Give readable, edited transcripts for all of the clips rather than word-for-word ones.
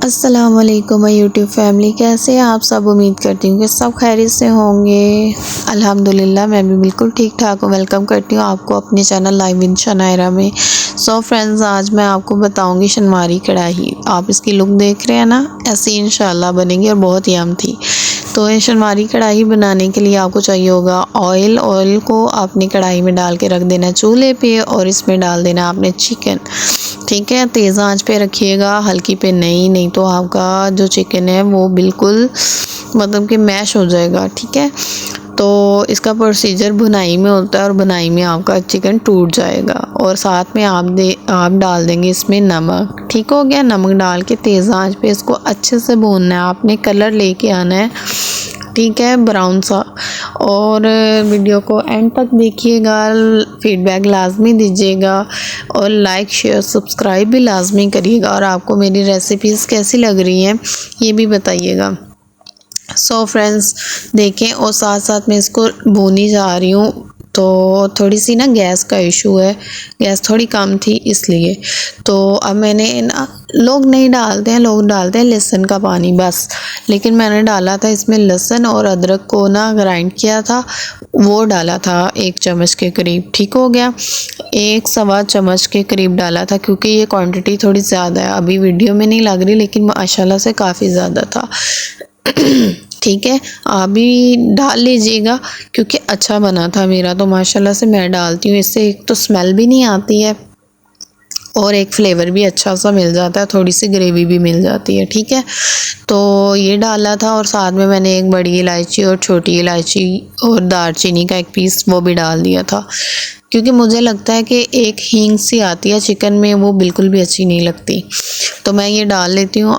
अस्सलाम वालेकुम my YouTube family, कैसे हैं आप सब। उम्मीद करती हूँ कि सब खैरियत से होंगे। अल्हम्दुलिल्लाह मैं भी बिल्कुल ठीक ठाक हूँ। वेलकम करती हूँ आपको अपने चैनल लाइव विद शनायरा में। सो फ्रेंड्स, आज मैं आपको बताऊँगी शनमारी कढ़ाई। आप इसकी लुक देख रहे हैं ना, ऐसी इंशाल्लाह बनेगी और बहुत यम थी। तो ये शनमारी कढ़ाई बनाने के लिए आपको चाहिए होगा ऑयल। ऑयल को आपने कढ़ाई में डाल के रख देना चूल्हे पे और इसमें डाल देना आपने चिकन। ठीक है, तेज़ आंच पे रखिएगा, हल्की पे नहीं तो आपका जो चिकन है वो बिल्कुल मतलब कि मैश हो जाएगा। ठीक है, तो इसका प्रोसीजर भुनाई में होता है और भुनाई में आपका चिकन टूट जाएगा। और साथ में आप डाल देंगे इसमें नमक। ठीक हो गया, नमक डाल के तेज़ आंच पे इसको अच्छे से भूनना है। आपने कलर लेके आना है, ठीक है, ब्राउन सा। और वीडियो को एंड तक देखिएगा, फीडबैक लाजमी दीजिएगा और लाइक शेयर सब्सक्राइब भी लाजमी करिएगा। और आपको मेरी रेसिपीज़ कैसी लग रही हैं ये भी बताइएगा। सो फ्रेंड्स देखें, और साथ साथ मैं इसको भूनी जा रही हूँ। तो थोड़ी सी ना गैस का इशू है, गैस थोड़ी कम थी इसलिए। तो अब मैंने ना, लोग नहीं डालते हैं, लोग डालते हैं लहसुन का पानी बस, लेकिन मैंने डाला था इसमें लहसुन और अदरक को ना ग्राइंड किया था, वो डाला था 1 चम्मच के करीब। ठीक हो गया, 1 सवा चम्मच के करीब डाला था, क्योंकि ये क्वांटिटी थोड़ी ज़्यादा है। अभी वीडियो में नहीं लग रही लेकिन माशाल्लाह से काफ़ी ज़्यादा था। ठीक है, आप भी डाल लीजिएगा क्योंकि अच्छा बना था मेरा तो माशाल्लाह से। मैं डालती हूँ, इससे एक तो स्मेल भी नहीं आती है और एक फ्लेवर भी अच्छा सा मिल जाता है, थोड़ी सी ग्रेवी भी मिल जाती है। ठीक है, तो ये डाला था और साथ में मैंने एक बड़ी इलायची और छोटी इलायची और दालचीनी का 1 पीस वो भी डाल दिया था, क्योंकि मुझे लगता है कि एक हींग सी आती है चिकन में, वो बिल्कुल भी अच्छी नहीं लगती, तो मैं ये डाल लेती हूँ।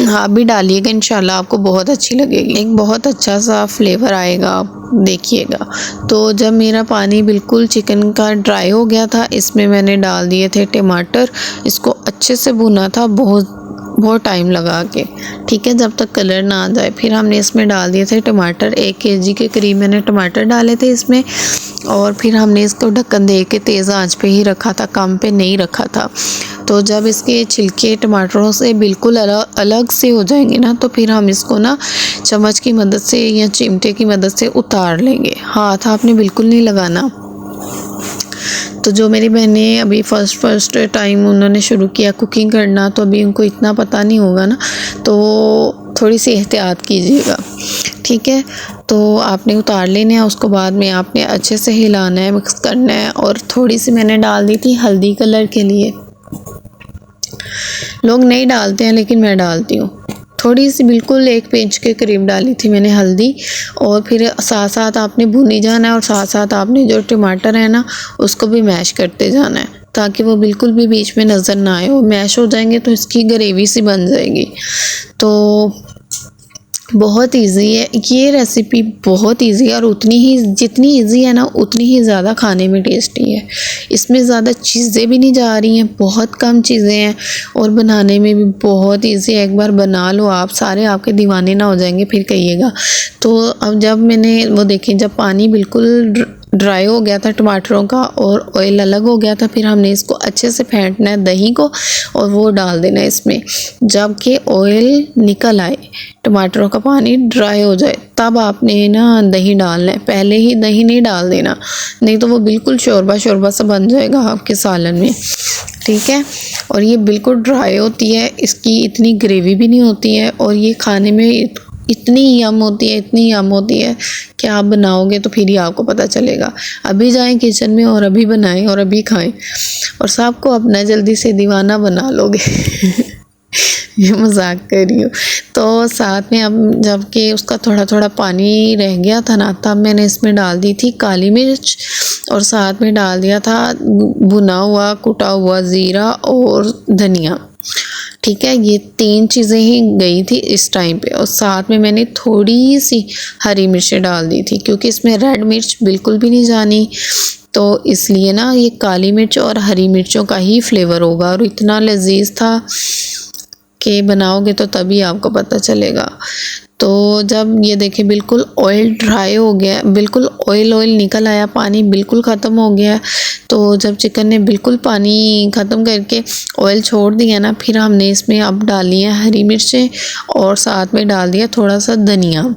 आप भी डालिएगा, इंशाल्लाह आपको बहुत अच्छी लगेगी, एक बहुत अच्छा सा फ्लेवर आएगा, आप देखिएगा। तो जब मेरा पानी बिल्कुल चिकन का ड्राई हो गया था, इसमें मैंने डाल दिए थे टमाटर। इसको अच्छे से भुना था, बहुत टाइम लगा के। ठीक है, जब तक कलर ना आ जाए। फिर हमने इसमें डाल दिए थे टमाटर, 1 केजी के करीब मैंने टमाटर डाले थे इसमें। और फिर हमने इसको ढक्कन दे के तेज़ आंच पे ही रखा था, कम पे नहीं रखा था। तो जब इसके छिलके टमाटरों से बिल्कुल अलग से हो जाएंगे ना, तो फिर हम इसको ना चम्मच की मदद से या चिमटे की मदद से उतार लेंगे। हाथ आपने बिल्कुल नहीं लगाना। तो जो मेरी बहनें अभी फर्स्ट टाइम उन्होंने शुरू किया कुकिंग करना, तो अभी उनको इतना पता नहीं होगा ना, तो थोड़ी सी एहतियात कीजिएगा। ठीक है, तो आपने उतार लेना है, उसको बाद में आपने अच्छे से हिलाना है, मिक्स करना है। और थोड़ी सी मैंने डाल दी थी हल्दी कलर के लिए, लोग नहीं डालते हैं लेकिन मैं डालती हूँ। थोड़ी सी बिल्कुल 1 पिंच के करीब डाली थी मैंने हल्दी। और फिर साथ साथ आपने भुनी जाना है और साथ साथ आपने जो टमाटर है ना उसको भी मैश करते जाना है, ताकि वो बिल्कुल भी बीच में नज़र ना आए। वो मैश हो जाएंगे तो इसकी ग्रेवी सी बन जाएगी। तो बहुत इजी है ये रेसिपी, बहुत इजी है, और जितनी इजी है ना उतनी ही ज़्यादा खाने में टेस्टी है। इसमें ज़्यादा चीज़ें भी नहीं जा रही हैं, बहुत कम चीज़ें हैं और बनाने में भी बहुत इजी है। एक बार बना लो आप, सारे आपके दीवाने ना हो जाएंगे फिर कहिएगा। तो अब जब मैंने वो देखें, जब पानी बिल्कुल ड्राई हो गया था टमाटरों का और ऑयल अलग हो गया था, फिर हमने इसको अच्छे से फेंटना है दही को और वो डाल देना है इसमें। जब कि ऑयल निकल आए, टमाटरों का पानी ड्राई हो जाए, तब आपने ना दही डालना है। पहले ही दही नहीं डाल देना, नहीं तो वो बिल्कुल शोरबा शोरबा सा बन जाएगा आपके सालन में। ठीक है, और ये बिल्कुल ड्राई होती है, इसकी इतनी ग्रेवी भी नहीं होती है और ये खाने में इतनी यम होती है, इतनी यम होती है कि आप बनाओगे तो फिर ही आपको पता चलेगा। अभी जाएं किचन में और अभी बनाएं और अभी खाएं और सबको अपना जल्दी से दीवाना बना लोगे। ये मजाक कर रही हूँ। तो साथ में अब जबकि उसका थोड़ा थोड़ा पानी रह गया था ना, तब मैंने इसमें डाल दी थी काली मिर्च और साथ में डाल दिया था भुना हुआ कुटा हुआ ज़ीरा और धनिया। ठीक है, ये 3 चीज़ें ही गई थी इस टाइम पे। और साथ में मैंने थोड़ी सी हरी मिर्चें डाल दी थी, क्योंकि इसमें रेड मिर्च बिल्कुल भी नहीं जानी, तो इसलिए ना ये काली मिर्च और हरी मिर्चों का ही फ्लेवर होगा। और इतना लजीज था कि बनाओगे तो तभी आपको पता चलेगा। तो जब ये देखें बिल्कुल ऑयल ड्राई हो गया, बिल्कुल ऑयल निकल आया, पानी बिल्कुल ख़त्म हो गया। तो जब चिकन ने बिल्कुल पानी ख़त्म करके ऑयल छोड़ दिया ना, फिर हमने इसमें अब डाली है हरी मिर्चें और साथ में डाल दिया थोड़ा सा धनिया।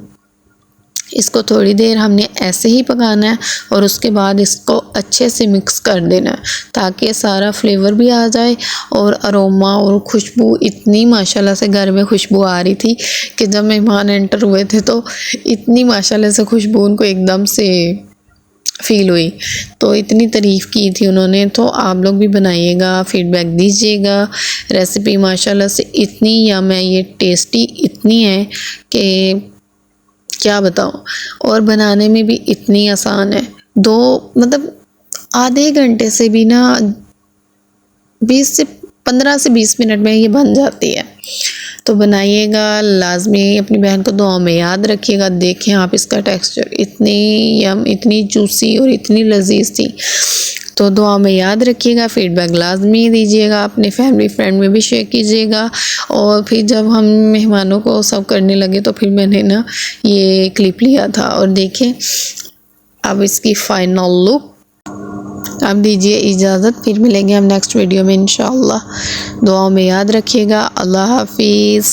इसको थोड़ी देर हमने ऐसे ही पकाना है और उसके बाद इसको अच्छे से मिक्स कर देना है ताकि सारा फ्लेवर भी आ जाए और अरोमा और खुशबू इतनी माशाल्लाह से घर में खुशबू आ रही थी कि जब मेहमान एंटर हुए थे तो इतनी माशाल्लाह से खुशबू उनको एकदम से फ़ील हुई। तो इतनी तारीफ़ की थी उन्होंने। तो आप लोग भी बनाइएगा, फ़ीडबैक दीजिएगा। रेसिपी माशाल्लाह से इतनी यम है, ये टेस्टी इतनी है कि क्या बताऊँ, और बनाने में भी इतनी आसान है। मतलब आधे घंटे से भी ना 15 से 20 मिनट में ये बन जाती है। तो बनाइएगा लाजमी, अपनी बहन को दुआ में याद रखिएगा। देखें आप इसका टेक्सचर इतनी यम, इतनी जूसी और इतनी लजीज थी। तो दुआ में याद रखिएगा, फ़ीडबैक लाजमी दीजिएगा, अपने फैमिली फ्रेंड में भी शेयर कीजिएगा। और फिर जब हम मेहमानों को सर्व करने लगे तो फिर मैंने ना ये क्लिप लिया था। और देखें अब इसकी फ़ाइनल लुक। अब दीजिए इजाज़त, फिर मिलेंगे हम नेक्स्ट वीडियो में इंशाअल्लाह। दुआ में याद रखिएगा। अल्लाह हाफिज़।